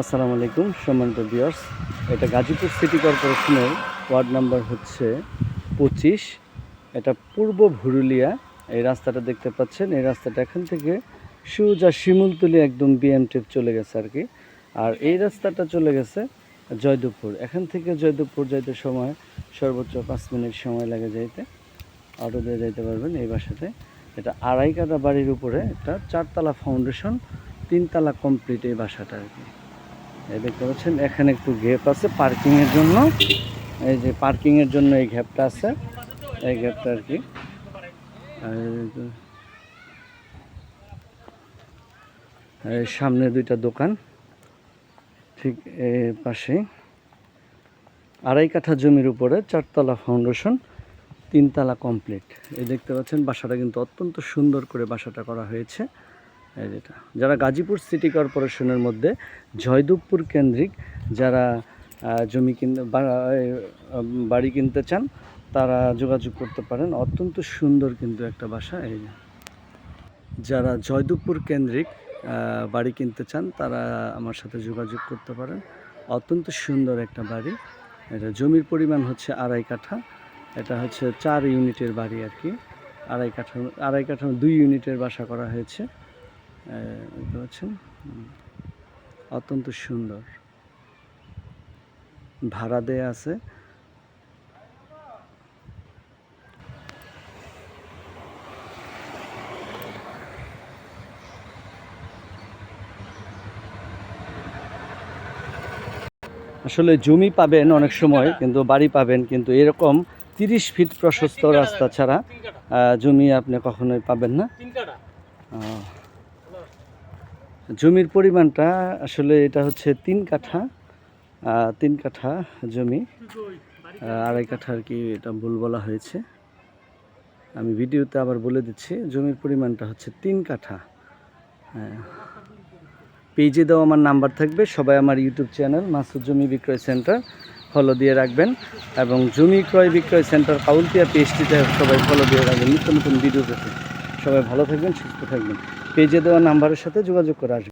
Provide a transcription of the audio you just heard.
আসসালামু আলাইকুম সম্মানিত ভিউয়ার্স। এটা গাজীপুর সিটি কর্পোরেশনের ওয়ার্ড নাম্বার হচ্ছে 25। এটা পূর্ব ভুরুলিয়া। এই রাস্তাটা দেখতে পাচ্ছেন, এই রাস্তাটা এখান থেকে সোজা শিমুলতলি একদম বিএমটিএফ চলে গেছে আর কি। আর এই রাস্তাটা চলে গেছে জয়দেবপুর। এখান থেকে জয়দেবপুর যাইতে সময় সর্বোচ্চ 5 মিনিট সময় লাগে যাইতে। অটো দিয়ে যাইতে পারবেন এই বাসাতে। এটা আড়াই কাঠা বাড়ির উপরে একটা 4তলা ফাউন্ডেশন, 3তলা কমপ্লিট এই বাসাটা আর কি। এই দেখতে পাচ্ছেন এখানে একটু গ্যাপ আছে পার্কিংয়ের জন্য। এই যে পার্কিংয়ের জন্য এই গ্যাপটা আছে, এই গ্যাপটা আর কি। সামনে দুইটা দোকান, ঠিক এর পাশে আড়াই কাঠা জমির উপরে 4তলা ফাউন্ডেশন, 3তলা কমপ্লিট। এই দেখতে পাচ্ছেন বাসাটা কিন্তু অত্যন্ত সুন্দর করে বাসাটা করা হয়েছে। এই যেটা যারা গাজীপুর সিটি কর্পোরেশনের মধ্যে জয়দেবপুর কেন্দ্রিক যারা জমি কিনতে বাড়ি কিনতে চান তারা যোগাযোগ করতে পারেন। অত্যন্ত সুন্দর কিন্তু একটা বাসা। এই যারা জয়দেবপুর কেন্দ্রিক বাড়ি কিনতে চান তারা আমার সাথে যোগাযোগ করতে পারেন। অত্যন্ত সুন্দর একটা বাড়ি। এটা জমির পরিমাণ হচ্ছে আড়াই কাঠা। এটা হচ্ছে 4 ইউনিটের বাড়ি আর কি। আড়াই কাঠা 2 ইউনিটের বাসা করা হয়েছে। দেখতে পাচ্ছেন অত্যন্ত সুন্দর, ভাড়া দেয়া আছে। আসলে জমি পাবেন অনেক সময়, কিন্তু বাড়ি পাবেন কিন্তু এরকম 30 ফিট প্রশস্ত রাস্তা ছাড়া জমি আপনি কখনোই পাবেন না। জমির পরিমাণটা আসলে এটা হচ্ছে 3 কাঠা, 3 কাঠা জমি, আড়াই কাঠা আর কি। এটা ভুল বলা হয়েছে, আমি ভিডিওতে আবার বলে দিচ্ছি। জমির পরিমাণটা হচ্ছে 3 কাঠা। পেজে দেওয়া আমার নাম্বার থাকবে। সবাই আমার ইউটিউব চ্যানেল মাসুদ জমি বিক্রয় সেন্টার ফলো দিয়ে রাখবেন, এবং জমি ক্রয় বিক্রয় সেন্টার কাউলতিয়া পেজটিতে সবাই ফলো দিয়ে রাখবেন নিত্য নতুন ভিডিও পেতে। সবাই ভালো থাকবেন, সুস্থ থাকবেন। পেজে দেওয়া নাম্বারের সাথে যোগাযোগ করে আসবেন।